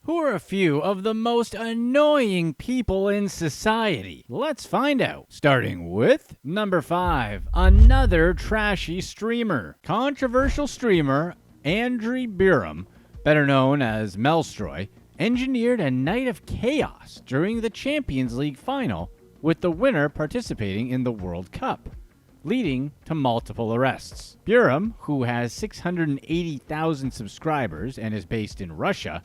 Who are a few of the most annoying people in society? Let's find out. Starting with number 5, another trashy streamer. Controversial streamer Andriy Biram, better known as Melstroy, engineered a night of chaos during the Champions League final, with the winner participating in the World Cup, leading to multiple arrests. Biram, who has 680,000 subscribers and is based in Russia,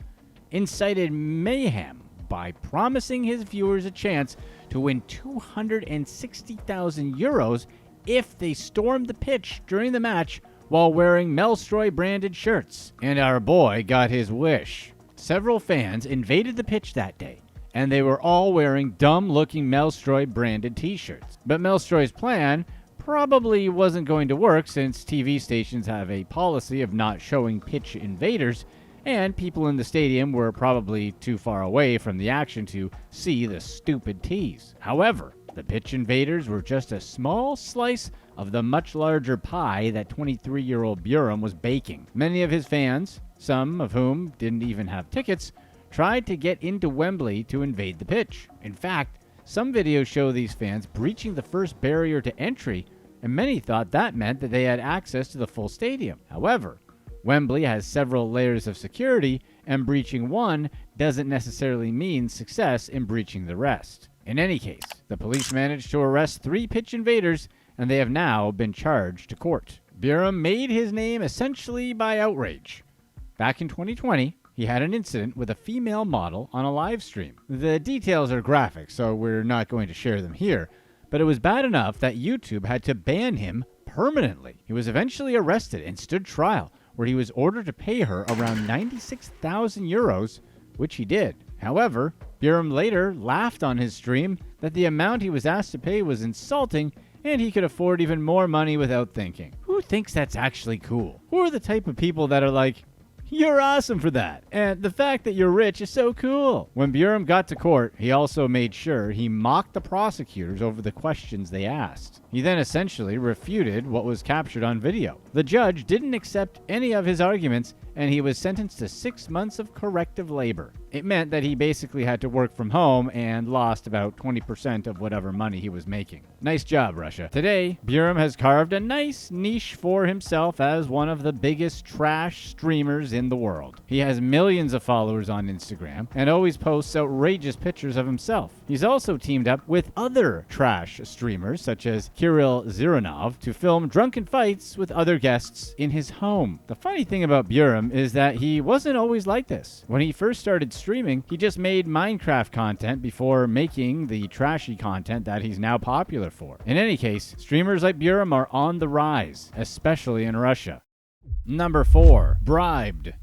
incited mayhem by promising his viewers a chance to win 260,000 euros if they stormed the pitch during the match while wearing Melstroy branded shirts. And our boy got his wish. Several fans invaded the pitch that day, and they were all wearing dumb-looking Melstroy branded t-shirts. But Melstroy's plan probably wasn't going to work, since TV stations have a policy of not showing pitch invaders, and people in the stadium were probably too far away from the action to see the stupid tease. However, the pitch invaders were just a small slice of the much larger pie that 23-year-old Biram was baking. Many of his fans, some of whom didn't even have tickets, tried to get into Wembley to invade the pitch. In fact, some videos show these fans breaching the first barrier to entry, and many thought that meant that they had access to the full stadium. However, Wembley has several layers of security, and breaching one doesn't necessarily mean success in breaching the rest. In any case, the police managed to arrest 3 pitch invaders, and they have now been charged to court. Biram made his name essentially by outrage. Back in 2020, he had an incident with a female model on a live stream. The details are graphic, so we're not going to share them here, but it was bad enough that YouTube had to ban him permanently. He was eventually arrested and stood trial, where he was ordered to pay her around 96,000 euros, which he did. However, Biram later laughed on his stream that the amount he was asked to pay was insulting, and he could afford even more money without thinking. Who thinks that's actually cool? Who are the type of people that are like, "You're awesome for that, and the fact that you're rich is so cool"? When Biram got to court, he also made sure he mocked the prosecutors over the questions they asked. He then essentially refuted what was captured on video. The judge didn't accept any of his arguments, and he was sentenced to 6 months of corrective labor. It meant that he basically had to work from home and lost about 20% of whatever money he was making. Nice job, Russia. Today, Biram has carved a nice niche for himself as one of the biggest trash streamers in the world. He has millions of followers on Instagram and always posts outrageous pictures of himself. He's also teamed up with other trash streamers such as Kirill Zironov to film drunken fights with other guests in his home. The funny thing about Biram is that he wasn't always like this. When he first started streaming, he just made Minecraft content before making the trashy content that he's now popular for. In any case, streamers like Biram are on the rise, especially in Russia. Number 4, Bribed.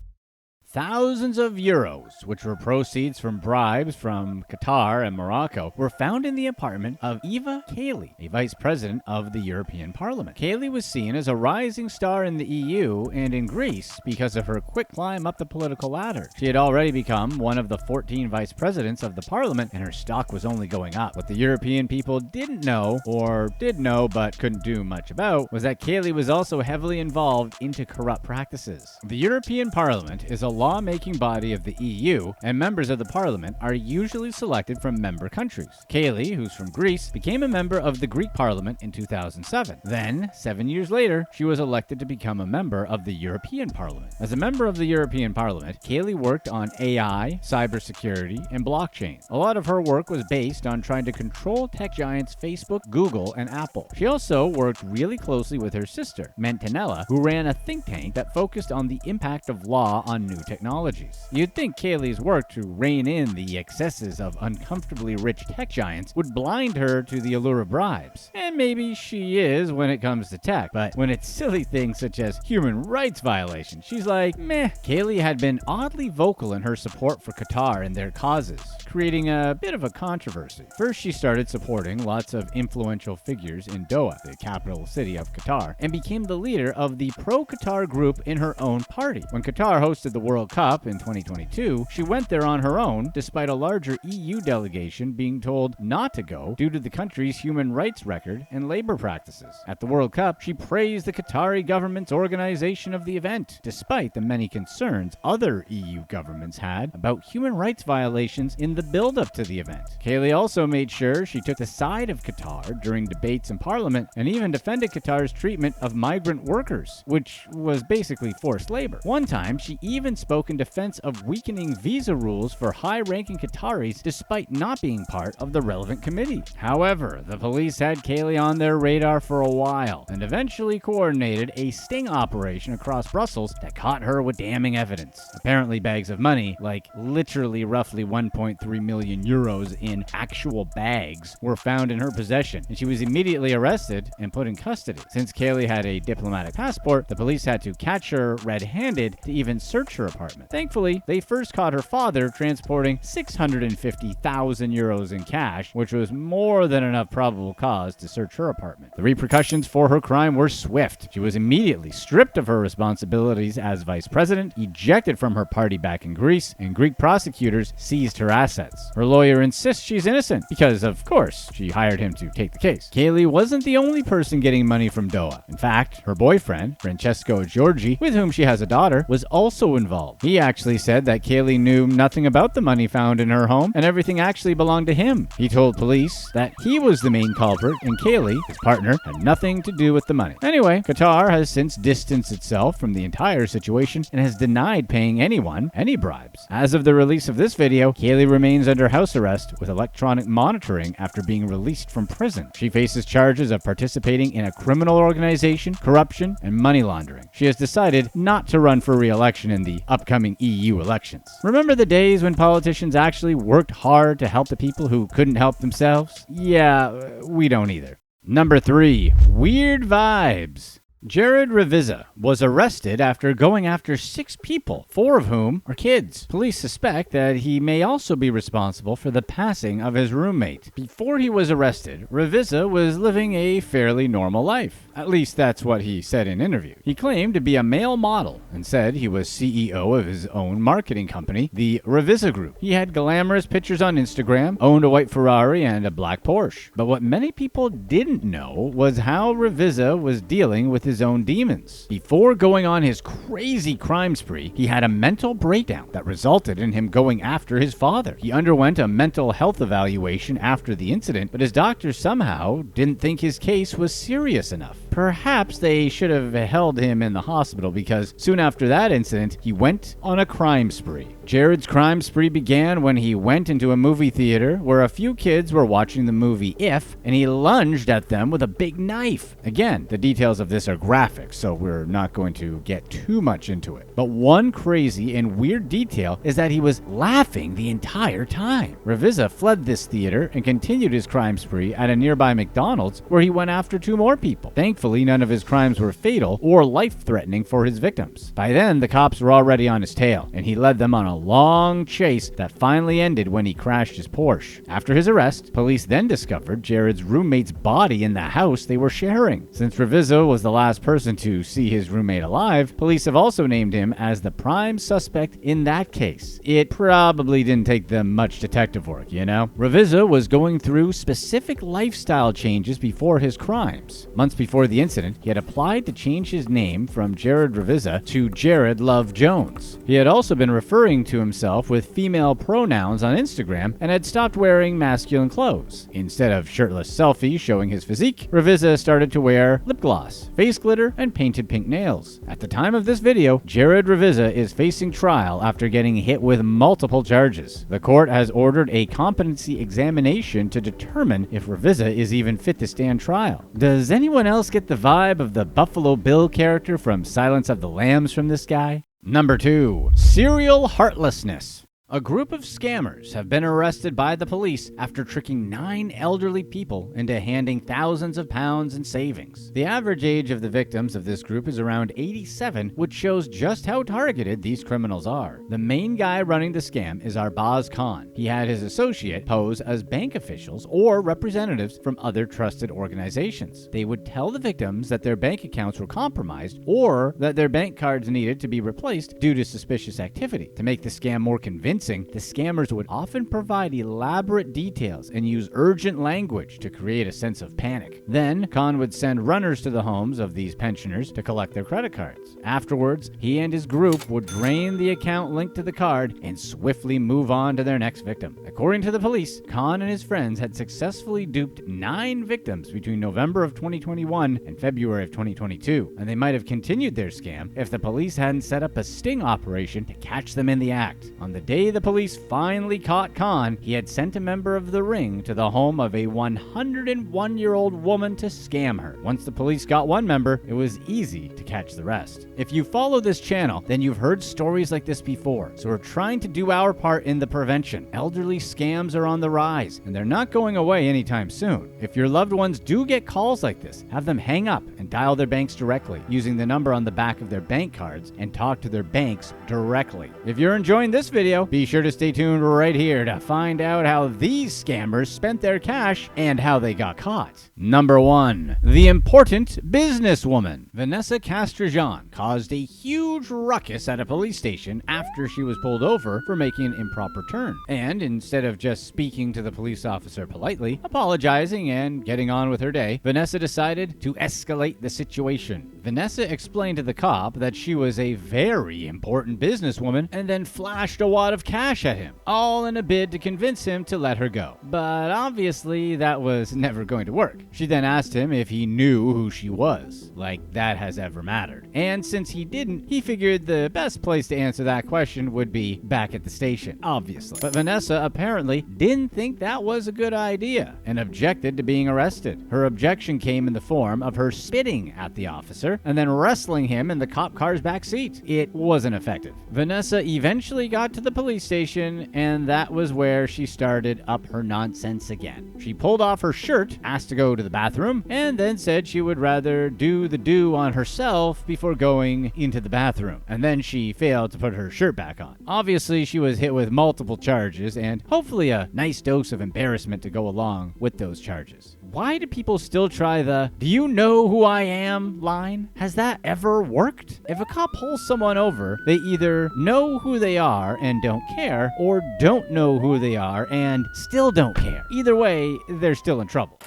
Thousands of euros, which were proceeds from bribes from Qatar and Morocco, were found in the apartment of Eva Kaili, a vice president of the European Parliament. Kaili was seen as a rising star in the EU and in Greece because of her quick climb up the political ladder. She had already become one of the 14 vice presidents of the Parliament, and her stock was only going up. What the European people didn't know, or did know but couldn't do much about, was that Kaili was also heavily involved into corrupt practices. The European Parliament is a lawmaking body of the EU, and members of the parliament are usually selected from member countries. Kaili, who's from Greece, became a member of the Greek parliament in 2007. Then, 7 years later, she was elected to become a member of the European Parliament. As a member of the European Parliament, Kaili worked on AI, cybersecurity, and blockchain. A lot of her work was based on trying to control tech giants Facebook, Google, and Apple. She also worked really closely with her sister, Mentanella, who ran a think tank that focused on the impact of law on new technologies. You'd think Kaili's work to rein in the excesses of uncomfortably rich tech giants would blind her to the allure of bribes. And maybe she is when it comes to tech, but when it's silly things such as human rights violations, she's like, meh. Kaili had been oddly vocal in her support for Qatar and their causes, creating a bit of a controversy. First, she started supporting lots of influential figures in Doha, the capital city of Qatar, and became the leader of the pro-Qatar group in her own party. When Qatar hosted the World World Cup in 2022, she went there on her own, despite a larger EU delegation being told not to go due to the country's human rights record and labor practices. At the World Cup, she praised the Qatari government's organization of the event, despite the many concerns other EU governments had about human rights violations in the build-up to the event. Kaili also made sure she took the side of Qatar during debates in Parliament and even defended Qatar's treatment of migrant workers, which was basically forced labor. One time, she even spoke in defense of weakening visa rules for high-ranking Qataris despite not being part of the relevant committee. However, the police had Kaili on their radar for a while and eventually coordinated a sting operation across Brussels that caught her with damning evidence. Apparently bags of money, like literally roughly 1.3 million euros in actual bags, were found in her possession, and she was immediately arrested and put in custody. Since Kaili had a diplomatic passport, the police had to catch her red-handed to even search her apartment. Thankfully, they first caught her father transporting 650,000 euros in cash, which was more than enough probable cause to search her apartment. The repercussions for her crime were swift. She was immediately stripped of her responsibilities as vice president, ejected from her party back in Greece, and Greek prosecutors seized her assets. Her lawyer insists she's innocent because, of course, she hired him to take the case. Kaili wasn't the only person getting money from Doha. In fact, her boyfriend, Francesco Giorgi, with whom she has a daughter, was also involved. He actually said that Kaili knew nothing about the money found in her home and everything actually belonged to him. He told police that he was the main culprit and Kaili, his partner, had nothing to do with the money. Anyway, Qatar has since distanced itself from the entire situation and has denied paying anyone any bribes. As of the release of this video, Kaili remains under house arrest with electronic monitoring after being released from prison. She faces charges of participating in a criminal organization, corruption, and money laundering. She has decided not to run for re-election in the upcoming EU elections. Remember the days when politicians actually worked hard to help the people who couldn't help themselves? Yeah, we don't either. Number 3. Weird vibes. Jared Ravizza was arrested after going after 6 people, 4 of whom are kids. Police suspect that he may also be responsible for the passing of his roommate. Before he was arrested, Ravizza was living a fairly normal life. At least that's what he said in interview. He claimed to be a male model and said he was CEO of his own marketing company, the Ravizza Group. He had glamorous pictures on Instagram, owned a white Ferrari and a black Porsche. But what many people didn't know was how Ravizza was dealing with his own demons. Before going on his crazy crime spree, he had a mental breakdown that resulted in him going after his father. He underwent a mental health evaluation after the incident, but his doctors somehow didn't think his case was serious enough. Perhaps they should have held him in the hospital because soon after that incident, he went on a crime spree. Jared's crime spree began when he went into a movie theater where a few kids were watching the movie If, and he lunged at them with a big knife. Again, the details of this are graphic, so we're not going to get too much into it. But one crazy and weird detail is that he was laughing the entire time. Ravizza fled this theater and continued his crime spree at a nearby McDonald's where he went after 2 more people. Thankfully, none of his crimes were fatal or life-threatening for his victims. By then, the cops were already on his tail, and he led them on a long chase that finally ended when he crashed his Porsche. After his arrest, police then discovered Jared's roommate's body in the house they were sharing. Since Ravizza was the last person to see his roommate alive, police have also named him as the prime suspect in that case. It probably didn't take them much detective work, you know? Ravizza was going through specific lifestyle changes before his crimes. Months before the incident, he had applied to change his name from Jared Ravizza to Jared Love Jones. He had also been referring to himself with female pronouns on Instagram and had stopped wearing masculine clothes. Instead of shirtless selfies showing his physique, Ravizza started to wear lip gloss, face glitter, and painted pink nails. At the time of this video, Jared Ravizza is facing trial after getting hit with multiple charges. The court has ordered a competency examination to determine if Ravizza is even fit to stand trial. Does anyone else get the vibe of the Buffalo Bill character from Silence of the Lambs from this guy? Number 2. Serial heartlessness. A group of scammers have been arrested by the police after tricking 9 elderly people into handing thousands of pounds in savings. The average age of the victims of this group is around 87, which shows just how targeted these criminals are. The main guy running the scam is Arbaz Khan. He had his associate pose as bank officials or representatives from other trusted organizations. They would tell the victims that their bank accounts were compromised or that their bank cards needed to be replaced due to suspicious activity. To make the scam more convincing, the scammers would often provide elaborate details and use urgent language to create a sense of panic. Then, Khan would send runners to the homes of these pensioners to collect their credit cards. Afterwards, he and his group would drain the account linked to the card and swiftly move on to their next victim. According to the police, Khan and his friends had successfully duped 9 victims between November of 2021 and February of 2022, and they might have continued their scam if the police hadn't set up a sting operation to catch them in the act. On the day the police finally caught Khan, he had sent a member of the ring to the home of a 101-year-old woman to scam her. Once the police got one member, it was easy to catch the rest. If you follow this channel, then you've heard stories like this before, so we're trying to do our part in the prevention. Elderly scams are on the rise, and they're not going away anytime soon. If your loved ones do get calls like this, have them hang up and dial their banks directly using the number on the back of their bank cards and talk to their banks directly. If you're enjoying this video, be sure to stay tuned right here to find out how these scammers spent their cash and how they got caught. Number 1. The important businesswoman. Vanessa Castran caused a huge ruckus at a police station after she was pulled over for making an improper turn. And instead of just speaking to the police officer politely, apologizing, and getting on with her day, Vanessa decided to escalate the situation. Vanessa explained to the cop that she was a very important businesswoman and then flashed a wad of cash at him, all in a bid to convince him to let her go. But obviously that was never going to work. She then asked him if he knew who she was, like that has ever mattered. And since he didn't, he figured the best place to answer that question would be back at the station, obviously. But Vanessa apparently didn't think that was a good idea and objected to being arrested. Her objection came in the form of her spitting at the officer and then wrestling him in the cop car's back seat. It wasn't effective. Vanessa eventually got to the police station, and that was where she started up her nonsense again. She pulled off her shirt, asked to go to the bathroom, and then said she would rather do the do on herself before going into the bathroom. And then she failed to put her shirt back on. Obviously, she was hit with multiple charges and hopefully a nice dose of embarrassment to go along with those charges. Why do people still try the "do you know who I am" line? Has that ever worked? If a cop pulls someone over, they either know who they are and don't care, or don't know who they are and still don't care. Either way, they're still in trouble.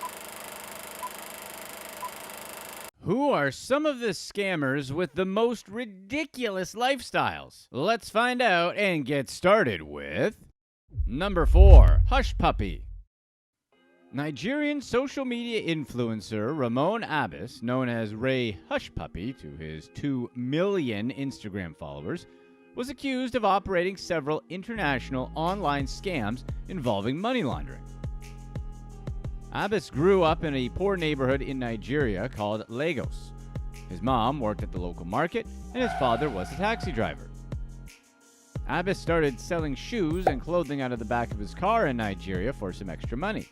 Who are some of the scammers with the most ridiculous lifestyles? Let's find out and get started with number 4, Hushpuppy. Nigerian social media influencer Ramon Abbas, known as Ray Hushpuppy to his 2 million Instagram followers, was accused of operating several international online scams involving money laundering. Abbas grew up in a poor neighborhood in Nigeria called Lagos. His mom worked at the local market, and his father was a taxi driver. Abbas started selling shoes and clothing out of the back of his car in Nigeria for some extra money.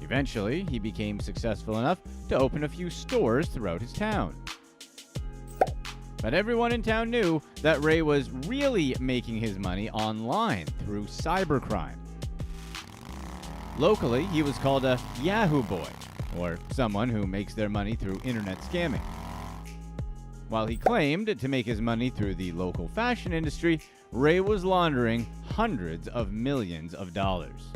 Eventually, he became successful enough to open a few stores throughout his town. But everyone in town knew that Ray was really making his money online through cybercrime. Locally, he was called a Yahoo boy, or someone who makes their money through internet scamming. While he claimed to make his money through the local fashion industry, Ray was laundering hundreds of millions of dollars.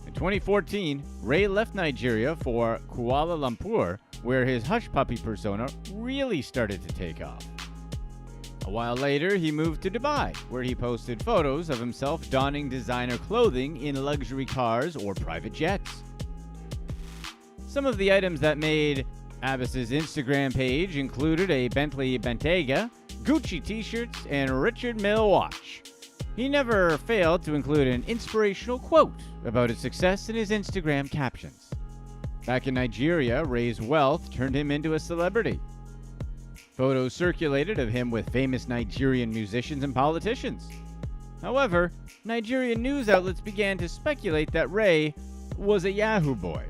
In 2014, Ray left Nigeria for Kuala Lumpur, where his Hushpuppy persona really started to take off. A while later, he moved to Dubai, where he posted photos of himself donning designer clothing in luxury cars or private jets. Some of the items that made Abbas's Instagram page included a Bentley Bentayga, Gucci t-shirts, and Richard Mille watch. He never failed to include an inspirational quote about his success in his Instagram captions. Back in Nigeria, Ray's wealth turned him into a celebrity. Photos circulated of him with famous Nigerian musicians and politicians. However, Nigerian news outlets began to speculate that Ray was a Yahoo boy.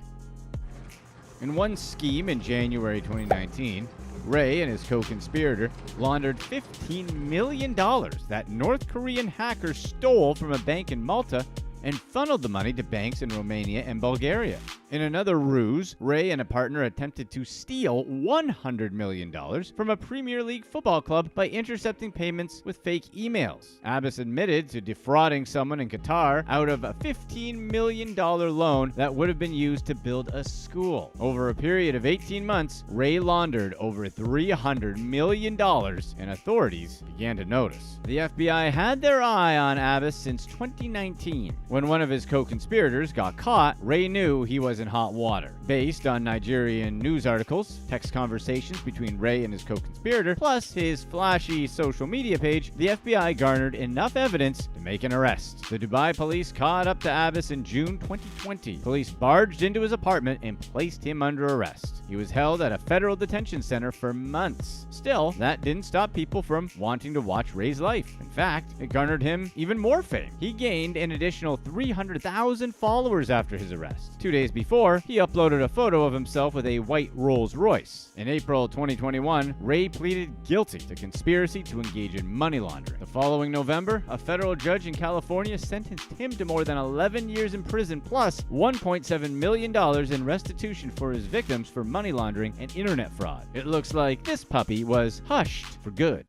In one scheme in January 2019, Ray and his co-conspirator laundered $15 million that North Korean hackers stole from a bank in Malta and funneled the money to banks in Romania and Bulgaria. In another ruse, Ray and a partner attempted to steal $100 million from a Premier League football club by intercepting payments with fake emails. Abbas admitted to defrauding someone in Qatar out of a $15 million loan that would have been used to build a school. Over a period of 18 months, Ray laundered over $300 million, and authorities began to notice. The FBI had their eye on Abbas since 2019. When one of his co-conspirators got caught, Ray knew he was in hot water. Based on Nigerian news articles, text conversations between Ray and his co-conspirator, plus his flashy social media page, the FBI garnered enough evidence to make an arrest. The Dubai police caught up to Abbas in June 2020. Police barged into his apartment and placed him under arrest. He was held at a federal detention center for months. Still, that didn't stop people from wanting to watch Ray's life. In fact, it garnered him even more fame. He gained an additional 300,000 followers after his arrest. 2 days before, he uploaded a photo of himself with a white Rolls Royce. In April 2021, Ray pleaded guilty to conspiracy to engage in money laundering. The following November, a federal judge in California sentenced him to more than 11 years in prison plus $1.7 million in restitution for his victims for money laundering and internet fraud. It looks like this puppy was hushed for good.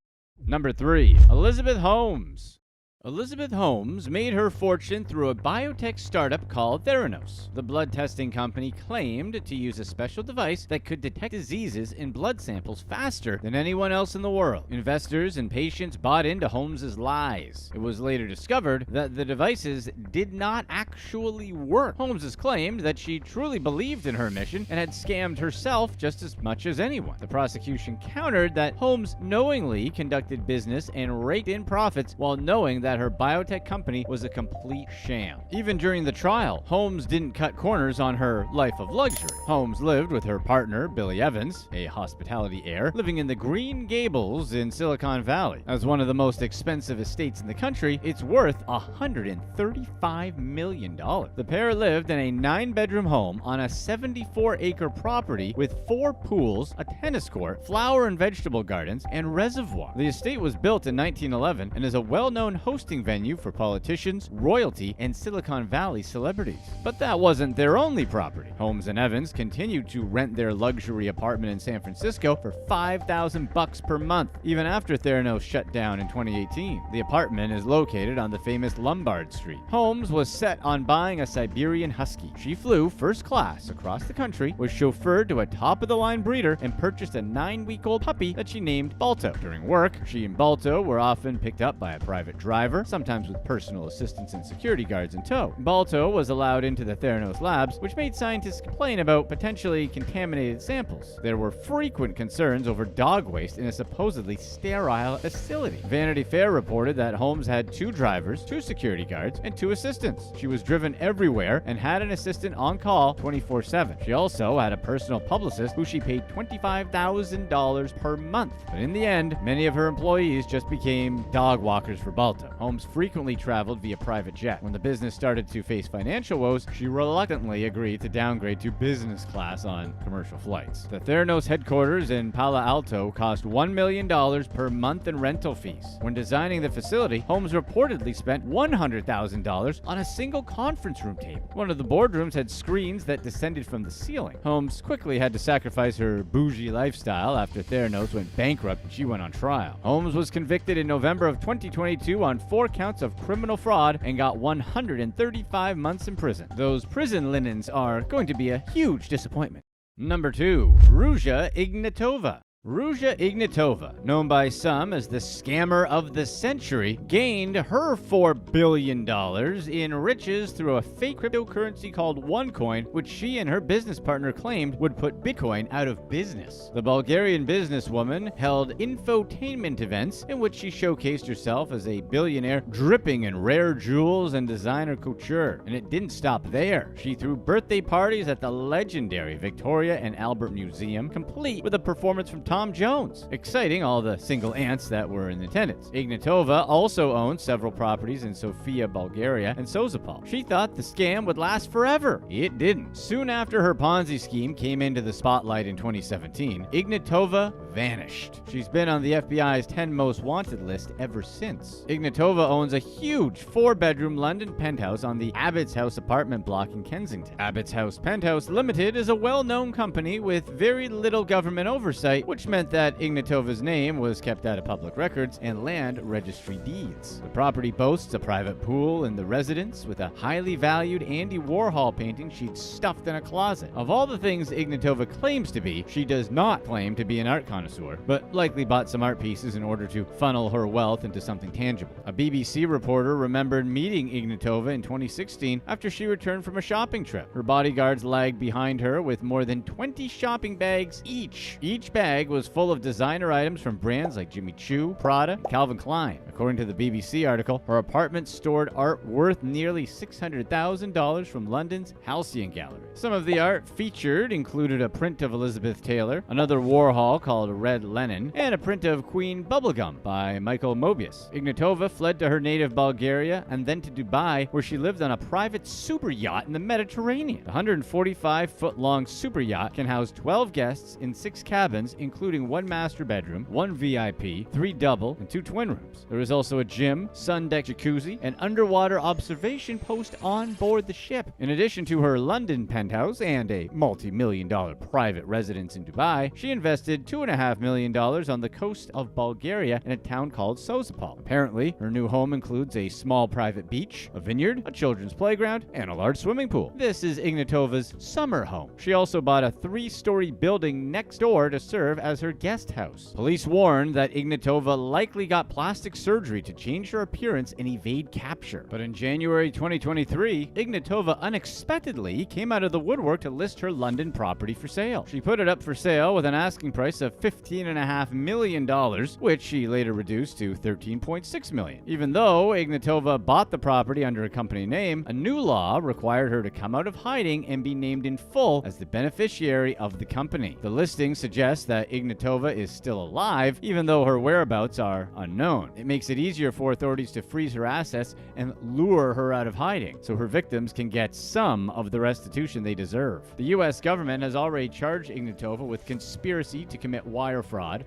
Number 3. Elizabeth Holmes. Elizabeth Holmes made her fortune through a biotech startup called Theranos. The blood testing company claimed to use a special device that could detect diseases in blood samples faster than anyone else in the world. Investors and patients bought into Holmes's lies. It was later discovered that the devices did not actually work. Holmes has claimed that she truly believed in her mission and had scammed herself just as much as anyone. The prosecution countered that Holmes knowingly conducted business and raked in profits while knowing that her biotech company was a complete sham. Even during the trial, Holmes didn't cut corners on her life of luxury. Holmes lived with her partner, Billy Evans, a hospitality heir, living in the Green Gables in Silicon Valley. As one of the most expensive estates in the country, it's worth $135 million. The pair lived in a 9-bedroom home on a 74-acre property with 4 pools, a tennis court, flower and vegetable gardens, and reservoir. The estate was built in 1911 and is a well-known hosting venue for politicians, royalty, and Silicon Valley celebrities. But that wasn't their only property. Holmes and Evans continued to rent their luxury apartment in San Francisco for $5,000 per month, even after Theranos shut down in 2018. The apartment is located on the famous Lombard Street. Holmes was set on buying a Siberian Husky. She flew first class across the country, was chauffeured to a top-of-the-line breeder, and purchased a 9-week-old puppy that she named Balto. During work, she and Balto were often picked up by a private driver, sometimes with personal assistants and security guards in tow. Balto was allowed into the Theranos labs, which made scientists complain about potentially contaminated samples. There were frequent concerns over dog waste in a supposedly sterile facility. Vanity Fair reported that Holmes had 2 drivers, 2 security guards, and 2 assistants. She was driven everywhere and had an assistant on call 24/7. She also had a personal publicist who she paid $25,000 per month. But in the end, many of her employees just became dog walkers for Balto. Holmes frequently traveled via private jet. When the business started to face financial woes, she reluctantly agreed to downgrade to business class on commercial flights. The Theranos headquarters in Palo Alto cost $1 million per month in rental fees. When designing the facility, Holmes reportedly spent $100,000 on a single conference room table. One of the boardrooms had screens that descended from the ceiling. Holmes quickly had to sacrifice her bougie lifestyle after Theranos went bankrupt and she went on trial. Holmes was convicted in November of 2022 on 4 counts of criminal fraud and got 135 months in prison. Those prison linens are going to be a huge disappointment. Number 2. Ruja Ignatova. Ruja Ignatova, known by some as the scammer of the century, gained her $4 billion in riches through a fake cryptocurrency called OneCoin, which she and her business partner claimed would put Bitcoin out of business. The Bulgarian businesswoman held infotainment events in which she showcased herself as a billionaire dripping in rare jewels and designer couture. And it didn't stop there. She threw birthday parties at the legendary Victoria and Albert Museum, complete with a performance from Tom Jones, exciting all the single aunts that were in attendance. Ignatova also owned several properties in Sofia, Bulgaria, and Sozopol. She thought the scam would last forever. It didn't. Soon after her Ponzi scheme came into the spotlight in 2017, Ignatova vanished. She's been on the FBI's 10 most wanted list ever since. Ignatova owns a huge 4-bedroom London penthouse on the Abbott's House apartment block in Kensington. Abbott's House Penthouse Limited is a well-known company with very little government oversight, which meant that Ignatova's name was kept out of public records and land registry deeds. The property boasts a private pool in the residence with a highly valued Andy Warhol painting she'd stuffed in a closet. Of all the things Ignatova claims to be, she does not claim to be an art connoisseur, but likely bought some art pieces in order to funnel her wealth into something tangible. A BBC reporter remembered meeting Ignatova in 2016 after she returned from a shopping trip. Her bodyguards lagged behind her with more than 20 shopping bags each. Each bag was full of designer items from brands like Jimmy Choo, Prada, and Calvin Klein. According to the BBC article, her apartment stored art worth nearly $600,000 from London's Halcyon Gallery. Some of the art featured included a print of Elizabeth Taylor, another Warhol called Red Lenin, and a print of Queen Bubblegum by Michael Mobius. Ignatova fled to her native Bulgaria and then to Dubai, where she lived on a private super yacht in the Mediterranean. The 145-foot-long super yacht can house 12 guests in 6 cabins, including 1 master bedroom, 1 VIP, 3 double, and 2 twin rooms. There is also a gym, sun deck jacuzzi, and underwater observation post on board the ship. In addition to her London penthouse and a multi-million-dollar private residence in Dubai, she invested $2.5 million on the coast of Bulgaria in a town called Sozopol. Apparently, her new home includes a small private beach, a vineyard, a children's playground, and a large swimming pool. This is Ignatova's summer home. She also bought a 3-story building next door to serve as her guest house. Police warned that Ignatova likely got plastic surgery to change her appearance and evade capture. But in January 2023, Ignatova unexpectedly came out of the woodwork to list her London property for sale. She put it up for sale with an asking price of $15.5 million, which she later reduced to $13.6 million. Even though Ignatova bought the property under a company name, a new law required her to come out of hiding and be named in full as the beneficiary of the company. The listing suggests that Ignatova is still alive, even though her whereabouts are unknown. It makes it easier for authorities to freeze her assets and lure her out of hiding, so her victims can get some of the restitution they deserve. The U.S. government has already charged Ignatova with conspiracy to commit wire fraud,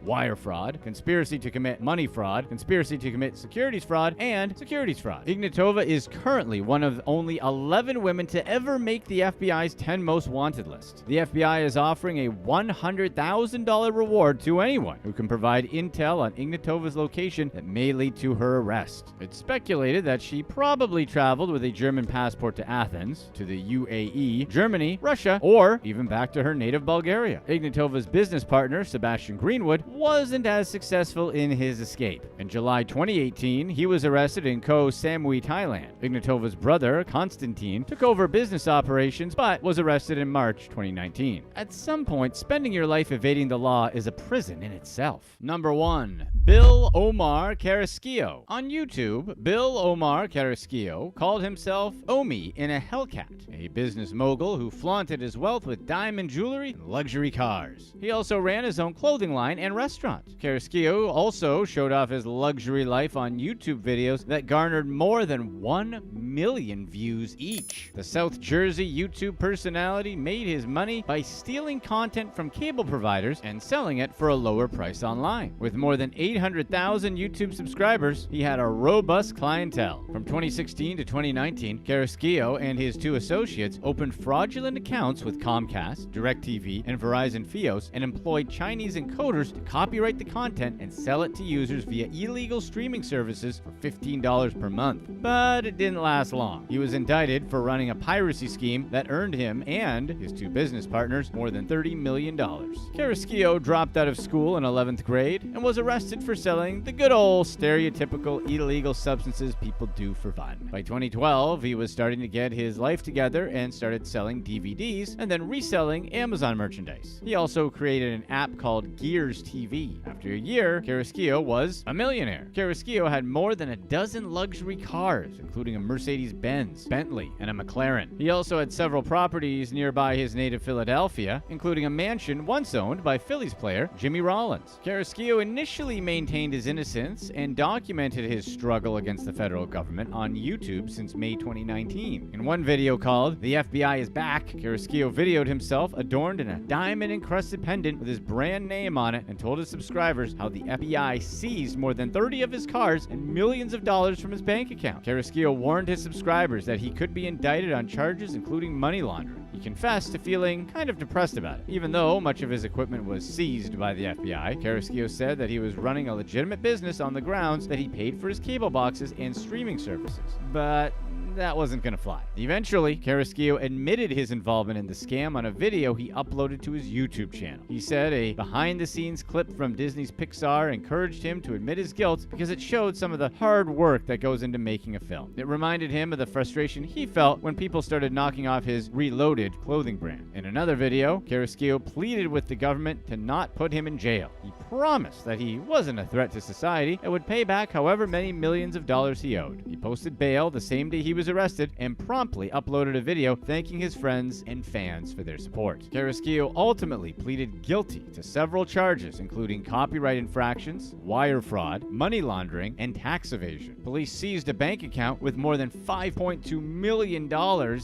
conspiracy to commit money fraud, conspiracy to commit securities fraud, and securities fraud. Ignatova is currently one of only 11 women to ever make the FBI's 10 most wanted list. The FBI is offering a $100,000 reward to anyone who can provide intel on Ignatova's location that may lead to her arrest. It's speculated that she probably traveled with a German passport to Athens, to the UAE, Germany, Russia, or even back to her native Bulgaria. Ignatova's business partner, Sebastian Greenwood, wasn't as successful in his escape. In July 2018, he was arrested in Koh Samui, Thailand. Ignatova's brother, Konstantin, took over business operations but was arrested in March 2019. At some point, spending your life evading the law is a prison in itself. Number 1. Bill Omar Carrasquillo. On YouTube, Bill Omar Carrasquillo called himself Omi in a Hellcat, a business mogul who flaunted his wealth with diamond jewelry and luxury cars. He also ran his own clothing line and restaurant. Carrasquillo also showed off his luxury life on YouTube videos that garnered more than 1 million views each. The South Jersey YouTube personality made his money by stealing content from cable providers and selling it for a lower price online. With more than 800,000 YouTube subscribers, he had a robust clientele. From 2016 to 2019, Carrasquillo and his 2 associates opened fraudulent accounts with Comcast, DirecTV, and Verizon Fios and employed Chinese encoders to copyright the content and sell it to users via illegal streaming services for $15 per month. But it didn't last long. He was indicted for running a piracy scheme that earned him and his 2 business partners more than $30 million. Carrasquillo dropped out of school in 11th grade and was arrested for selling the good old stereotypical illegal substances people do for fun. By 2012, he was starting to get his life together and started selling DVDs and then reselling Amazon merchandise. He also created an app called Gears TV. After a year, Carrasquillo was a millionaire. Carrasquillo had more than a dozen luxury cars, including a Mercedes-Benz, Bentley, and a McLaren. He also had several properties nearby his native Philadelphia, including a mansion once owned by Phillies player Jimmy Rollins. Carrasquillo initially maintained his innocence and documented his struggle against the federal government on YouTube since May 2019. In one video called "The FBI is Back," Carrasquillo videoed himself adorned in a diamond-encrusted pendant with his brand name on it and told his subscribers how the FBI seized more than 30 of his cars and millions of dollars from his bank account. Carrasquillo warned his subscribers that he could be indicted on charges including money laundering. He confessed to feeling kind of depressed about it. Even though much of his equipment was seized by the FBI, Carrasquillo said that he was running a legitimate business on the grounds that he paid for his cable boxes and streaming services. But that wasn't going to fly. Eventually, Carrasquillo admitted his involvement in the scam on a video he uploaded to his YouTube channel. He said a behind-the-scenes clip from Disney's Pixar encouraged him to admit his guilt because it showed some of the hard work that goes into making a film. It reminded him of the frustration he felt when people started knocking off his Reloaded clothing brand. In another video, Carrasquillo pleaded with the government to not put him in jail. He promised that he wasn't a threat to society and would pay back however many millions of dollars he owed. He posted bail the same day he was arrested and promptly uploaded a video thanking his friends and fans for their support. Carrasquillo ultimately pleaded guilty to several charges, including copyright infractions, wire fraud, money laundering, and tax evasion. Police seized a bank account with more than $5.2 million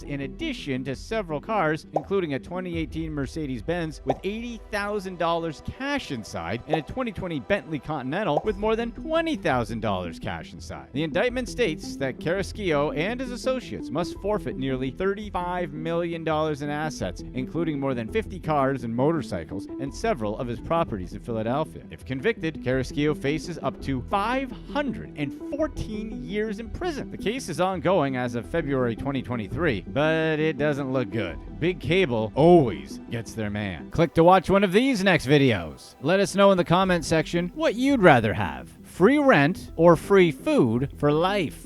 in addition to several cars, including a 2018 Mercedes-Benz with $80,000 cash inside and a 2020 Bentley Continental with more than $20,000 cash inside. The indictment states that Carrasquillo and his associates must forfeit nearly $35 million in assets, including more than 50 cars and motorcycles and several of his properties in Philadelphia. If convicted, Carrasquillo faces up to 514 years in prison. The case is ongoing as of February 2023, but it doesn't look good. Big Cable always gets their man. Click to watch one of these next videos. Let us know in the comment section what you'd rather have: free rent or free food for life.